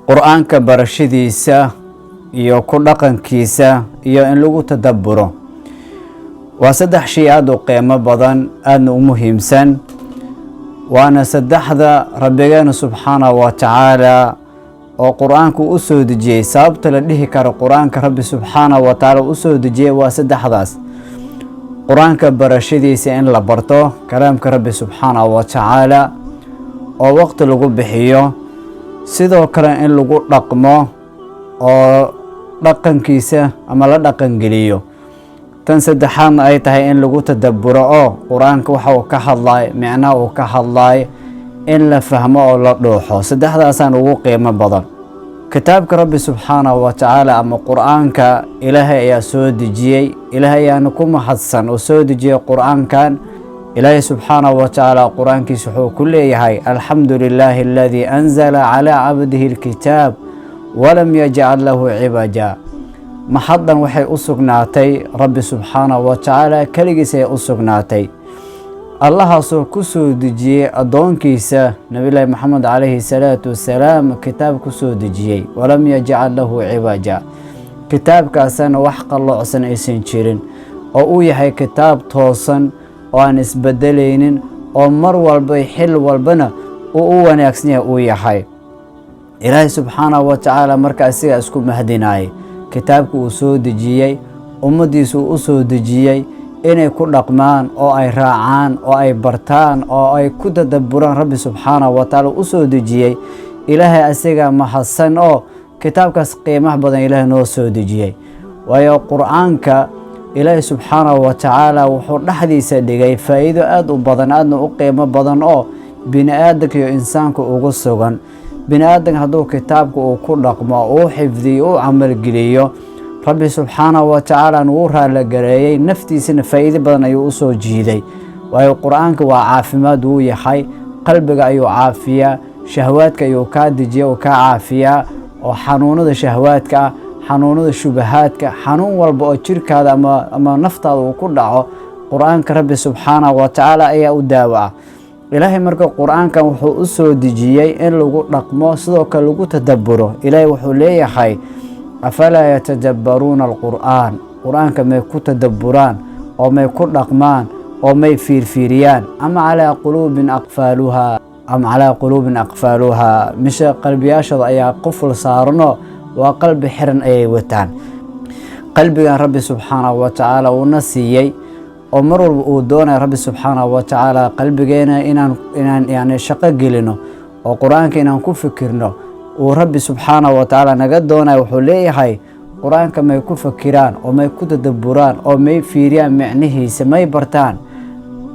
qur-aanka barashadiisa iyo ku dhaqankiisa iyo in lagu tadabburo waa saddex shay aad u qiimo badan aadna u muhiimsan waana saddexda rabbigeena subxaanahu wa tacaala oo qur-aanku u soo dejiyey sababta la dhihi karo qur-aanka rabbi subxaanahu wa tacaala u soo dejiyey waa saddexdaas qur-aanka barashadiisa in la barto kalaamka rabbi subxaanahu wa tacaala oo waqti lagu bixiyo sidoo kale in lagu dhaqmo oo dhaqankiisa ama la dhaqangeliyo tan saddexaadna ay tahay in lagu tadabburo oo qur-aanka waxa uu ka hadlaay micnaha uu ka hadlaay in la fahmo oo la dhuuxo saddexdaasaan ugu qiimo badan kitaabka rabbi subxaanahu wa tacaala ama qur-aanka ilaahay ayaa soo dejiyey ilaahay ayaana ku mahadsan oo soo dejiyey qur-aankan ilaahay subxaanahu wa tacaala qur-aankiisa wuxuu ku leeyahay alxamdu lilaahi aladii anzala calaa cabdihi alkitaab walam yajcal lahu cibaja maxadan waxay u sugnaatay rabbi subxaanahu wa tacaala keligiis ayay u sugnaatay allahaasoo ku soo dejiyey addoonkiisa nabiyullaahi maxamed calayhi salaatu wasalaam kitaab ku soo dejiyey walam yajcal lahu cibaja kitaabkaasana wax qalloocsan aysan jirin oo uu yahay kitaab toosan oo aan isbedelaynin oo mar walba xil walbana uu u wanaagsan yahay uu yahay ilaahay subxaanahu wa tacaala marka asigaa isku mahadinayay kitaabka uu soo dejiyey ummaddiisa uu u soo dejiyey inay ku dhaqmaan oo ay raacaan oo ay bartaan oo ay ku tadabburaan rabbi subxaanahu wa tacaala u soo dejiyey ilaahay asigaa mahadsan oo kitaabkaas qiimaha badan ilaahay noo soo dejiyey waayo qur-aanka ilaahay subxaanahu wa tacaala wuxuu dhexdiisa dhigay faa'iido aad u badan aadna u qiimo badan oo bini aadanka iyo insaanka ugu sugan bini aadanka hadduu kitaabka uu ku dhaqmo uu xifdiyo uu camalgeliyo rabbi subxaanahu wa tacaala wuu raallagareeyey naftiisana faa'iido badan ayuu u soo jiiday waayo qur-aanka waa caafimaad wuu yahay qalbiga ayuu caafiyaa shahwaadka ayuu kaa dejiya uu kaa caafiyaa oo xanuunada shahwaadka ah xanuunada shubahaadka xanuun walba oo jirkaada ama naftaada uu ku dhaco qur-aanka rabbi subxaanahu wa tacaala ayaa u daawa ah ilaahay marka qur-aankan wuxuu u soo dejiyey in lagu dhaqmo sidoo kale lagu tadabburo ilaahay wuxuu leeyahay afalaa yatadabbaruuna alqur'aan qur-aanka may ku tadabburaan oo may ku dhaqmaan oo may fiirfiiriyaan ama calaa quluubin aqfaaluhaa mise qalbiyaashooda ayaa quful saarano waa qalbi xiran ayay wataan qalbigan rabbi subxaanahu wa tacaala uuna siiyey oo mar walba uu doonaya rabbi subxaanahu wa tacaala qalbigeena inaan yani shaqo gelino oo qur-aanka inaan ku fikirno uu rabbi subxaanahu wa tacaala naga doonaya wuxuu leeyahay qur-aanka may ku fakiraan oo may ku tadabburaan oo may fiiriyaan micnihiisa may bartaan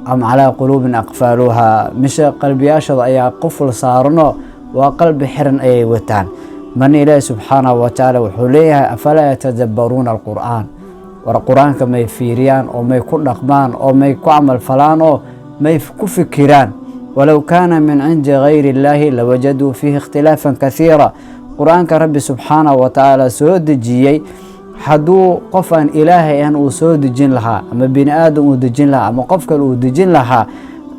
am calaa quluubin aqfaaluhaa mise qalbiyaashooda ayaa quful saarano waa qalbi xiran ayay wataan marna ilaahi subxaanahu wa tacaala wuxuu leeyahay afalaa yatadabbaruuna alqur'aan war qur-aanka may fiiriyaan oo may ku dhaqmaan oo may ku camal falaan oo may ku fikiraan walow kaana min cindi gayri illaahi lawajaduu fiihi ikhtilaafan kaiira qur-aanka rabbi subxaanahu wa tacaala soo dejiyey hadduu qof aan ilaahay ahan uu soo dejin lahaa ama bini aadam uu dejin lahaa ama qof kale uu dejin lahaa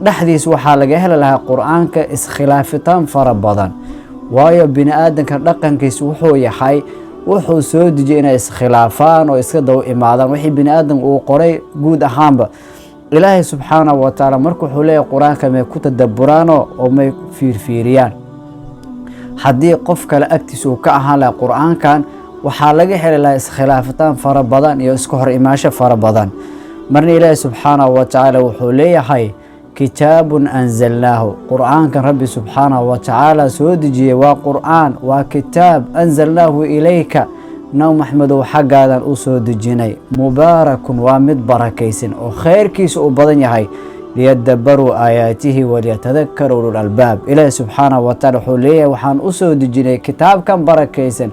dhexdiis waxaa laga heli lahaa qur-aanka iskhilaafitaan fara badan waayo bini aadanka dhaqankiisa wuxuu yahay wuxuu soo dejiyey inay iskhilaafaan oo iska daba imaadaan wixii bini aadam uu qoray guud ahaanba ilaahay subxaanahu wa tacaala marka wuxuu leeyahay qur-aanka may ku tadabburaano oo may fiirfiiriyaan haddii qof kale agtiisa uu ka ahaan lahaa qur-aankan waxaa laga heli lahaa iskhilaafitaan fara badan iyo iska hor imaasho fara badan marna ilaahay subxaanahu wa tacaala wuxuu leeyahay kitaabun anzalnaahu qur-aankan rabbi subxaanahu wa tacaala soo dejiyey waa qur-aan waa kitaab anzalnaahu ilayka nabi maxmedow xaggaadan u soo dejinay mubaarakun waa mid barakaysan oo khayrkiisa uu badan yahay liyadabbaruu aayaatihi waliyatadakkaruu ulul albaab ilaahi subxaanahu wa tacaala wuxuu leeyahay waxaan u soo dejinay kitaabkan barakaysan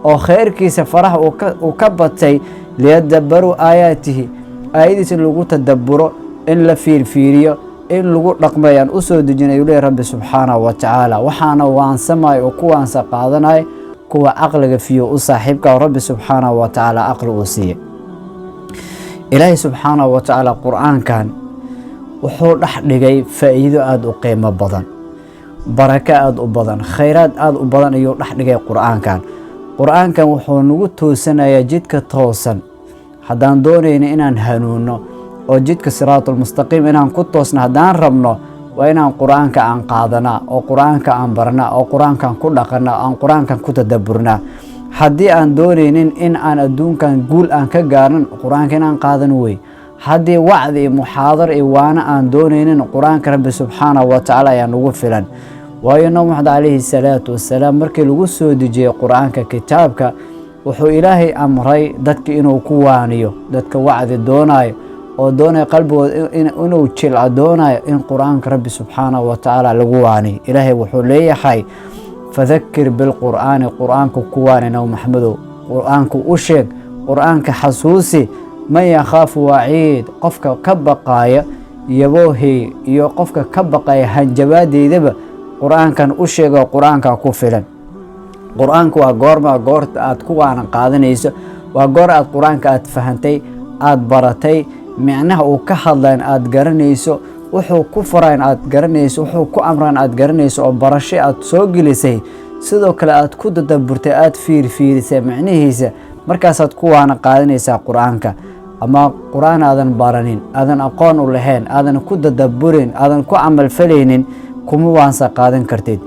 oo khayrkiisa faraha uu ka batay liyadabbaruu aayaatihi aayadiisa in lagu tadabburo in la fiirfiiriyo in lagu dhaqmayaan u soo dejinay leeyahay rabbi subxaanahu wa tacaala waxaana waansamay oo kuwaansa qaadanay kuwa caqliga fiyo u saaxiibka oo rabbi subxaanahu wa tacaala caqli uu siiyey ilaahay subxaanahu wa tacaala qur-aankan wuxuu dhex dhigay faa'iido aada u qiimo badan baraka aad u badan, khayraad aad u badan ayuu dhex dhigay qur-aankan. qur-aankan wuxuu nagu toosanayaa jidka toosan. haddaan doonayno inaan hanuuno oo jidka siraatul mustaqiim inaan ku toosno haddaan rabno, waa inaan qur-aanka aan qaadanaa oo qur-aanka aan barnaa oo qur-aankan ku dhaqanaa aan qur-aankan ku tadabburnaa. haddii aan doonaynin in aan adduunkan guul aan ka gaarin, qur-aanka inaan qaadano wey. haddii wacdi iyo muxaadar iyo waana aan doonaynin, qur-aanka rabbi subxaanahu wa tacaala ayaa nagu filan. waayo nabi maxamed calayhi salaatu wasalaam markii lagu soo dejiyey qur-aanka kitaabka, wuxuu ilaahay amray dadka inuu ku waaniyo, dadka wacdi doonayo oo doonaya qalbigooda inuu jilco doonayo in qur-aanka rabbi subxaanahu wa tacaala lagu waaniyo. ilaahay wuxuu leeyahay fadakir bilqur'aani, qur-aanka ku waani nabi maxamedow, qur-aanka u sheeg, qur-aanka xasuusi. man yakhaafu waciid, qofka ka baqaaya yaboohey iyo qofka ka baqaya hanjabaadeydaba qur-aankan u sheego, qur-aanka ku filan. qur-aanka waa goorta aad ku waana qaadanayso, waa goor aad qur-aanka aad fahantay, aad baratay, micnaha uu ka hadlayn aad garanayso, wuxuu ku farayn aad garanayso, wuxuu ku amran aad garanayso oo barasho aad soo gelisay. sidoo kale aad ku tadabburtay, aad fiirfiirisay micnihiisa, markaasaad ku waana qaadanaysaa qur-aanka. ama qur-aan aadan baranin, aadan aqoon u lahayn, aadan ku tadabburin, aadan ku camal falaynin, kuma waansa qaadan kartid.